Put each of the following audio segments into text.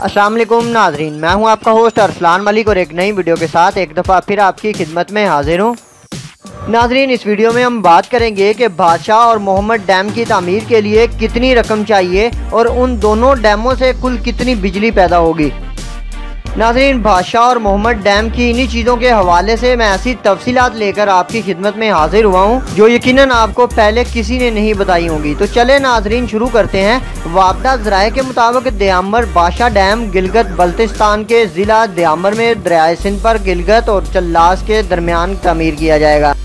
अस्सलाम वालेकुम नाजरीन, मैं हूं आपका होस्ट अरसलान मलिक और एक नई वीडियो के साथ एक दफ़ा फिर आपकी खिदमत में हाजिर हूं। नाजरीन, इस वीडियो में हम बात करेंगे कि बादशाह और मोहम्मद डैम की तामीर के लिए कितनी रकम चाहिए और उन दोनों डैमों से कुल कितनी बिजली पैदा होगी। नाजरीन, बादशाह और मोहम्मद डैम की इन्हीं चीज़ों के हवाले से मैं ऐसी तफसीलात लेकर आपकी खिदमत में हाजिर हुआ हूँ जो यकीनन आपको पहले किसी ने नहीं बताई होंगी। तो चले नाजरीन शुरू करते हैं। वाबदा ज़राए के मुताबिक दयामर बादशाह डैम गिलगित बल्तिस्तान के ज़िला दयामर में दरियाए सिंध पर गिलगित और चल्लास के दरमियान तामीर किया जाएगा।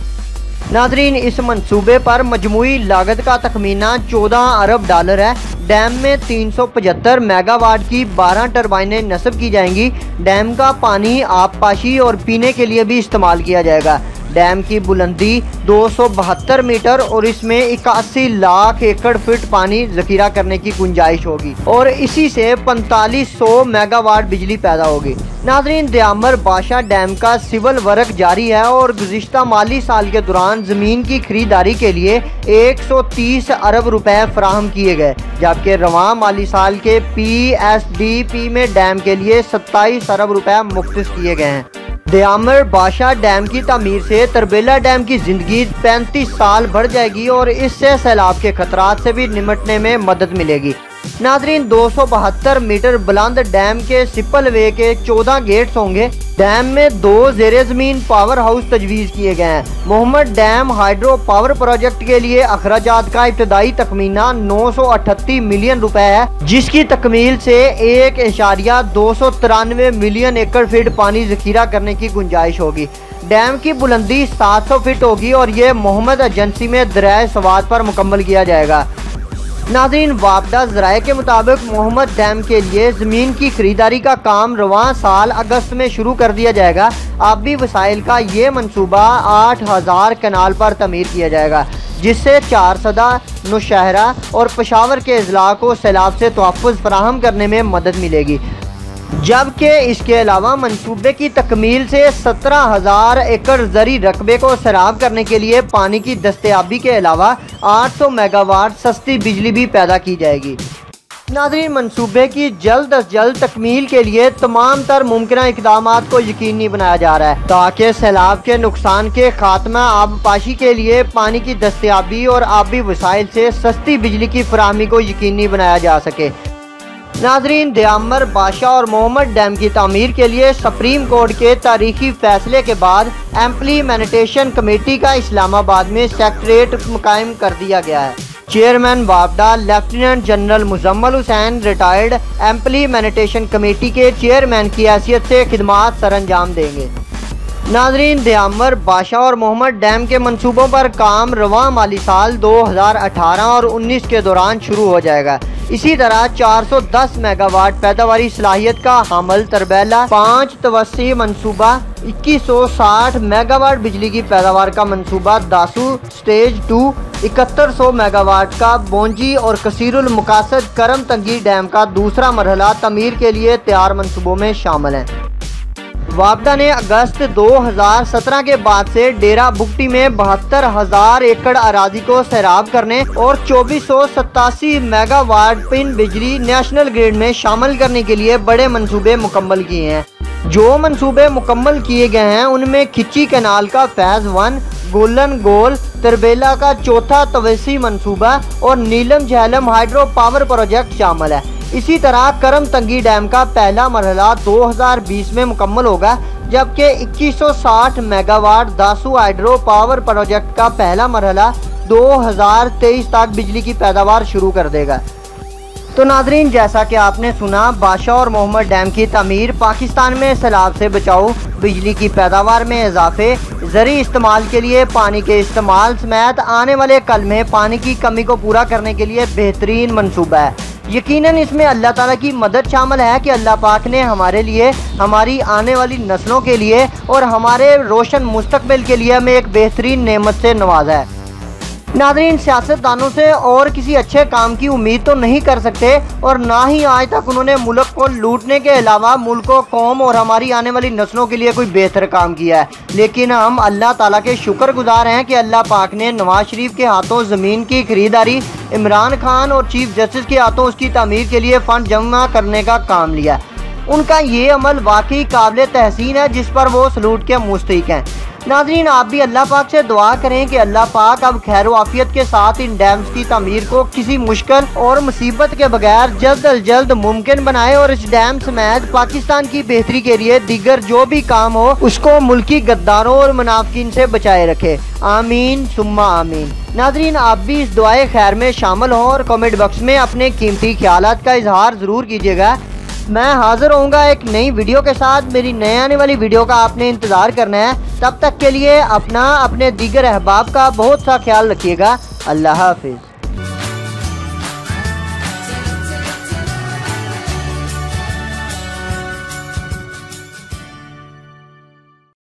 नाजरीन, इस मंसूबे पर मजमूई लागत का तखमीना 14 अरब डॉलर है। डैम में 375 मेगावाट की 12 टरबाइनें नस्ब की जाएंगी। डैम का पानी आबपाशी और पीने के लिए भी इस्तेमाल किया जाएगा। डैम की बुलंदी 272 मीटर और इसमें 81 लाख एकड़ फीट पानी जखीरा करने की गुंजाइश होगी और इसी से 4500 मेगावाट बिजली पैदा होगी। नाजरीन, दयामर बादशाह डैम का सिविल वर्क जारी है और गुज़िश्ता माली साल के दौरान ज़मीन की खरीदारी के लिए 130 अरब रुपए फराहम किए गए, जबकि रवां माली साल के PSDP में डैम के लिए 27 अरब रुपए मुख्तस किए गए हैं। दयामर बादशाह डैम की तामीर से तरबेला डैम की जिंदगी 35 साल बढ़ जाएगी और इससे सैलाब के खतरात से भी निमटने में मदद मिलेगी। नाजरीन, 272 मीटर बुलंद डैम के सिपल वे के 14 गेट्स होंगे। डैम में 2 ज़ेरे ज़मीन पावर हाउस तजवीज़ किए गए हैं। Mohammed dam hydro power project के लिए अखराजात का इब्तदाई तखमीना 938 मिलियन रुपए है, जिसकी तकमील से 1.293 मिलियन एकड़ फीट पानी जखीरा करने की गुंजाइश होगी। डैम की बुलंदी 700 फीट होगी और ये मोहम्मद एजेंसी में दरियाए सवात पर मुकम्मल किया जाएगा। नाज़रीन, वाबदा ज़राए के मुताबिक मोहम्मद डैम के लिए ज़मीन की खरीदारी का काम रवां साल अगस्त में शुरू कर दिया जाएगा। आबी वसाइल का ये मनसूबा 8000 कनाल पर तमीर किया जाएगा, जिससे 4 सदा नौशहरा और पेशावर के अजला को सैलाब से तहफ़्फ़ुज़ फराहम करने में मदद मिलेगी। जबकि इसके अलावा मंसूबे की तकमील से 17,000 एकड़ ज़री रकबे को सैराब करने के लिए पानी की दस्तयाबी के अलावा 800 मेगावाट सस्ती बिजली भी पैदा की जाएगी। नाज़रीन, मंसूबे की जल्द अज जल्द तकमील के लिए तमाम तर मुमकिन इक़दामात को यकीनी बनाया जा रहा है ताकि सैलाब के नुकसान के खात्मा, आबपाशी के लिए पानी की दस्तयाबी और आबी वसाइल से सस्ती बिजली की फराहमी को यकीनी बनाया जा सके। नाजरीन, दयामर बादशाह और मोहम्मद डैम की तामीर के लिए सुप्रीम कोर्ट के तारीखी फैसले के बाद इम्प्लीमेंटेशन कमेटी का इस्लामाबाद में सेक्रेटरीट मुकायम कर दिया गया है। Chairman Wapda lieutenant general Muzammil Hussain retired implementation committee के चेयरमैन की हैसियत से खिदमात सरअंजाम देंगे। नाजरीन, दयामर बादशाह और मोहम्मद डैम के मंसूबों पर काम रवां माली साल 2018 और 19 के दौरान शुरू हो जाएगा। इसी तरह 410 मेगावाट पैदावारी सलाहियत का हामल तरबेला 5 तवस्सी मनसूबा, 2160 मेगावाट बिजली की पैदावार का मनसूबा दासू स्टेज 2, 7100 मेगावाट का बोंजी और कसीरुल मुकासद करम तंगी डैम का दूसरा मरहला तमीर के लिए तैयार मनसूबों में शामिल है। वाबदा ने अगस्त 2017 के बाद से डेरा बुगटी में 72,000 एकड़ अराजी को सैराब करने और 2487 मेगावाट पिन बिजली नेशनल ग्रिड में शामिल करने के लिए बड़े मंसूबे मुकम्मल किए हैं। जो मंसूबे मुकम्मल किए गए हैं उनमें खिची कैनाल का फेज 1, गोलन गोल, तरबेला का चौथा तवस्सी मंसूबा और नीलम झेलम हाइड्रो पावर प्रोजेक्ट शामिल है। इसी तरह करम तंगी डैम का पहला मरहला 2020 में मुकम्मल होगा, जबकि 2160 megawatt Dasu hydro power project का पहला मरहला 2023 तक बिजली की पैदावार शुरू कर देगा। तो नाजरीन, जैसा कि आपने सुना, बादशाह और मोहम्मद डैम की तामीर पाकिस्तान में सैलाब से बचाओ, बिजली की पैदावार में इजाफे, ज़री इस्तेमाल के लिए पानी के इस्तेमाल समेत आने वाले कल में पानी की कमी को पूरा करने के लिए बेहतरीन मनसूबा है। यकीनन इसमें अल्लाह ताला की मदद शामिल है कि अल्लाह पाक ने हमारे लिए, हमारी आने वाली नस्लों के लिए और हमारे रोशन मुस्तकबिल के लिए हमें एक बेहतरीन नेमत से नवाजा है। नाज़रीन, सियासतदानों से और किसी अच्छे काम की उम्मीद तो नहीं कर सकते और ना ही आज तक उन्होंने मुल्क को लूटने के अलावा मुल्क को, कौम और हमारी आने वाली नस्लों के लिए कोई बेहतर काम किया है। लेकिन हम अल्लाह ताला के शुक्रगुजार हैं कि अल्लाह पाक ने नवाज शरीफ के हाथों ज़मीन की खरीदारी, इमरान खान और चीफ जस्टिस के हाथों उसकी तामीर के लिए फ़ंड जमा करने का काम लिया। उनका ये अमल वाकई काबिल तहसीन है, जिस पर वो सलूट के मुस्तहिक हैं। नाज़रीन, आप भी अल्लाह पाक से दुआ करें कि अल्लाह पाक अब खैर आफियत के साथ इन डैम्स की तमीर को किसी मुश्किल और मुसीबत के बगैर जल्द अज जल्द मुमकिन बनाए और इस डैम समेत पाकिस्तान की बेहतरी के लिए दीगर जो भी काम हो उसको मुल्की गद्दारों और मुनाफिकीन से बचाए रखे। आमीन सुम्मा आमीन। नाज़रीन, आप भी इस दुआए खैर में शामिल हों और कमेंट बॉक्स में अपने कीमती ख्यालात का इजहार ज़रूर कीजिएगा। मैं हाजिर होऊंगा एक नई वीडियो के साथ। मेरी नए आने वाली वीडियो का आपने इंतज़ार करना है। तब तक के लिए अपना, अपने दीगर अहबाब का बहुत सा ख्याल रखिएगा। अल्लाह हाफिज़।